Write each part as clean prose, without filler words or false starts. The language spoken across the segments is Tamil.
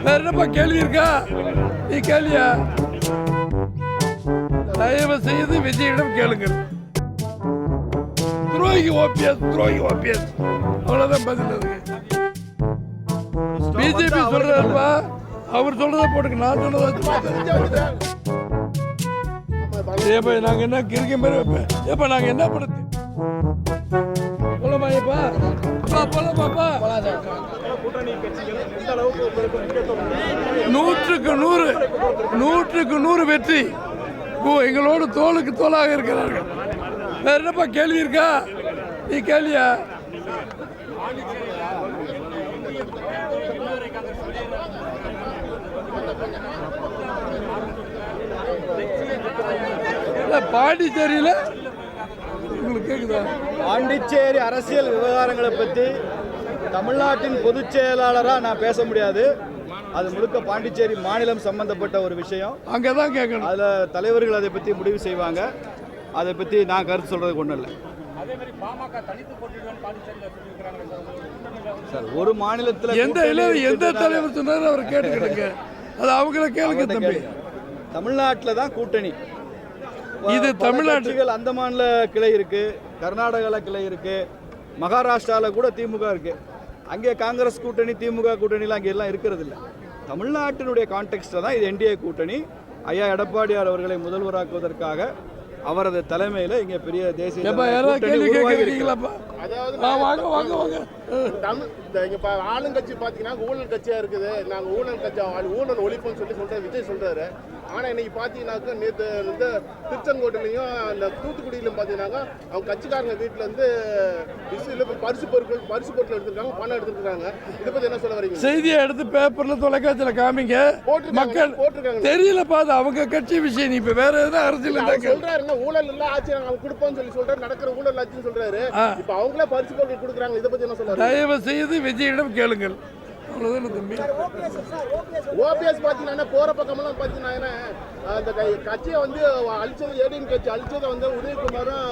வேற என்னப்பா கேள்வி இருக்கா? நீ கேள்வியா? தயவு செய்து விஜயிடம் கேளுங்கள். துரோகி ஓபிஎஸ், துரோகி ஓபிஎஸ், அவ்வளவுதான் பதில் இருக்கு. பிஜேபி சொல்றாருப்பா, அவர் சொல்றதை போட்டுக்க, நான் சொன்னதை ஏப்பா நாங்க என்ன கிரிக்க மாதிரி வைப்பேன். ஏப்பா நாங்க என்ன படுத்து போலமா? ஏப்பா போலமாப்பா, 100% வெற்றி எங்களோடு தோளுக்கு தோளாக இருக்கிறார்கள். வேற என்னப்பா கேள்வி இருக்கா? நீ கேள்வியா? பாண்டிச்சேரியில் உங்களுக்கு கேக்குதா? பாண்டிச்சேரி அரசியல் விவகாரங்களை பற்றி தமிழ்நாட்டின் பொதுச் செயலாளராக நான் பேச முடியாது. அது முழுக்க பாண்டிச்சேரி மாநிலம் சம்பந்தப்பட்ட ஒரு விஷயம். அங்கதான் கேட்கணும். அதில் தலைவர்கள் அதை பற்றி முடிவு செய்வாங்க. அதை பற்றி நான் கருத்து சொல்றது ஒன்றும் இல்லை சார். ஒரு மாநிலத்தில் எந்த தலைவர் சொன்னாலும் அவர் கேட்டுக்கிடுங்க. அது அவங்கள கேளுங்க தம்பி. தமிழ்நாட்டில் தான் கூட்டணி. இது தமிழ்நாட்டுகள் அந்தமான்ல கிளை இருக்கு, கர்நாடகாவில் கிளை இருக்கு, மகாராஷ்டிராவில் கூட திமுக இருக்கு. அங்கே காங்கிரஸ் கூட்டணி, திமுக கூட்டணிலாம் அங்கே எல்லாம் இருக்கிறது இல்லை. தமிழ்நாட்டினுடைய கான்டெக்ஸ்ட்ல தான் இது என்டிஏ கூட்டணி. ஐயா எடப்பாடியார் அவர்களை முதல்வராக்குவதற்காக அவரது தலைமையில் இங்கே பெரிய தேசிய ஆளுங்கட்சி பார்த்தீங்கன்னா ஊழல் கட்சியாக இருக்குது. நாங்கள் ஊழல் கட்சி ஊழல் ஒழிப்புன்னு சொல்ற விஜய் சொல்றாரு. ஆனால் இன்னைக்கு பார்த்தீங்கன்னாக்கா நேற்று வந்து திருச்செங்கோட்டிலையும் அந்த தூத்துக்குடியிலும் பார்த்தீங்கன்னாக்கா அவங்க கட்சிக்காரங்க வீட்டில் இருந்து பரிசு பொருட்கள் எடுத்துருக்காங்க, பணம் எடுத்துருக்காங்க. இதை பற்றி என்ன சொல்ல வரீங்க? செய்தியை எடுத்து பேப்பர்ல தொலைக்காட்சியில் காமிங்க. மக்கள் போட்டிருக்காங்க. தெரியல பாது அவங்க கட்சி விஷயம். நீ இப்ப வேற எதாவது அரசியல் சொல்றாரு. ஊழல் இல்ல ஆட்சி அவங்க கொடுப்போம்னு சொல்றாரு. நடக்கிற ஊழல் ஆட்சின்னு சொல்றாரு. இப்ப அவங்களே பரிசு பொருட்கள் கொடுக்குறாங்க. இதை பத்தி என்ன சொல்றாரு? தயவு செய்து விஜயிடம் கேளுங்கள். தம்பி ஓபிஎஸ் பாத்தீங்கன்னா போற பக்கமெல்லாம் பாத்தீங்கன்னா அந்த கட்சியை வந்து அழிச்சது ஏடிஎம் கட்சி அழிச்சதை வந்து உதயகுமாரும்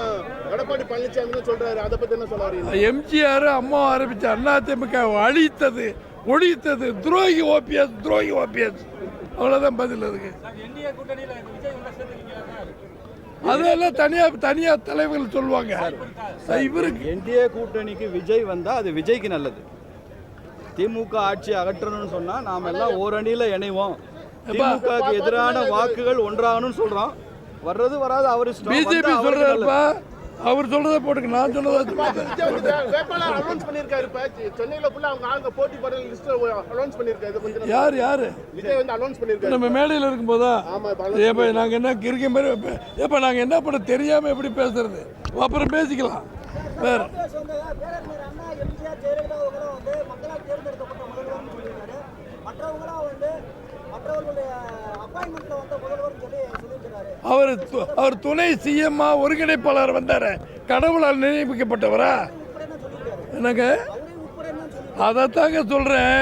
எடப்பாடி பழனிசாமி சொல்றாரு. அதை பத்தி என்ன சொல்ல வரீங்க? எம்ஜிஆர் அம்மா ஆரம்பிச்ச அதிமுக அழித்தது, ஒழித்தது துரோகி ஓபிஎஸ், துரோகி ஓபிஎஸ், அவ்வளவுதான் பதில் இருக்கு. அதெல்லாம் தனியா தலைவர்கள் சொல்லுவாங்க. இவருக்கு என்டிஏ கூட்டணிக்கு விஜய் வந்தா அது விஜய்க்கு நல்லது. திமுக ஆட்சி அகற்றணும்னு சொன்னா நாம எல்லாம் ஓரணியில இணைவோம். திமுகவுக்கு எதிரான வாக்குகள் ஒன்றாகணும்னு சொல்றோம். வர்றது வராது அவர் பிஜேபி சொல்றாருப்பா, அவர் சொல்றதை போட்டுக்க, நான் சொன்னதை வேட்பாளர் அனௌன்ஸ் பண்ணிருக்காரு. இப்ப சென்னையில ஃபுல்லா அவங்க ஆளுங்க போட்டி போடுற லிஸ்ட் அனௌன்ஸ் பண்ணிருக்காரு. யாரு விஜய் வந்து அனௌன்ஸ் பண்ணிருக்காரு. நம்ம மேடையில் இருக்கும்போதா? ஏப்பா நாங்க என்ன கிரிக்க மாதிரி வைப்பேன். ஏப்பா நாங்க என்ன பண்ண தெரியாம எப்படி பேசுறது? அப்புறம் பேசிக்கலாம். வேற அவர் துணை சிஎம்மா ஒருங்கிணைப்பாளர் வந்தாரு. கடவுளால் நியமிக்கப்பட்டவரா? என்னங்க அதைத்தாங்க சொல்றேன்.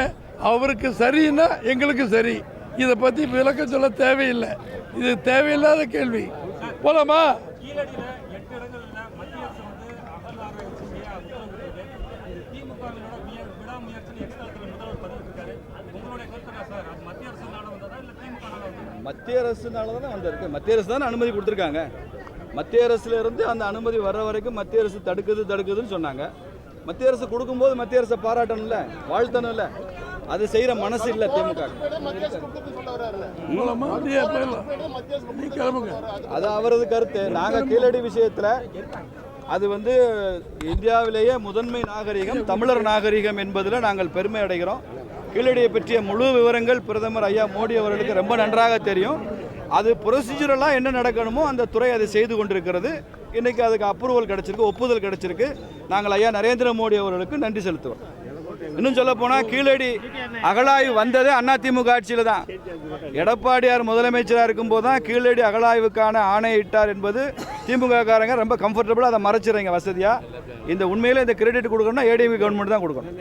அவருக்கு சரின்னா எங்களுக்கு சரி. இதை பத்தி விளக்கம் சொல்ல தேவையில்லை. இது தேவையில்லாத கேள்வி. போலாமா? மத்திய அரசுனால தானே வந்திருக்கு. மத்திய அரசு தானே அனுமதி கொடுத்துருக்காங்க. மத்திய அரசுல இருந்து அந்த அனுமதி வர்ற வரைக்கும் மத்திய அரசு தடுக்குதுன்னு சொன்னாங்க. மத்திய அரசு கொடுக்கும்போது மத்திய அரசை பாராட்டணும்ல, வாழ்த்தணும்ல. அது செய்யற மனசு இல்ல திமுக. அது அவரது கருத்து. நாங்க கீழடி விஷயத்துல அது வந்து இந்தியாவிலேயே முதன்மை நாகரிகம் தமிழர் நாகரிகம் என்பதில் நாங்கள் பெருமை அடைகிறோம். கீழடியை பற்றிய முழு விவரங்கள் பிரதமர் ஐயா மோடி அவர்களுக்கு ரொம்ப நன்றாக தெரியும். அது ப்ரொசீஜரெல்லாம் என்ன நடக்கணுமோ அந்த துறை அதை செய்து கொண்டிருக்கிறது. இன்றைக்கி அதுக்கு அப்ரூவல் கிடச்சிருக்கு, ஒப்புதல் கிடச்சிருக்கு. நாங்கள் ஐயா நரேந்திர மோடி அவர்களுக்கு நன்றி செலுத்துவோம். இன்னும் சொல்ல போனால் கீழடி அகழாய்வு வந்ததே அதிமுக ஆட்சியில் தான். எடப்பாடியார் முதலமைச்சராக இருக்கும்போது தான் கீழடி அகழாய்வுக்கான ஆணையிட்டார் என்பது திமுக காரங்க ரொம்ப கம்ஃபர்டபுளாக அதை மறைச்சிடுறீங்க வசதியாக. இந்த உண்மையில் இந்த கிரெடிட் கொடுக்கணும்னா ஏடிஎம்கே கவர்மெண்ட் தான் கொடுக்கணும்.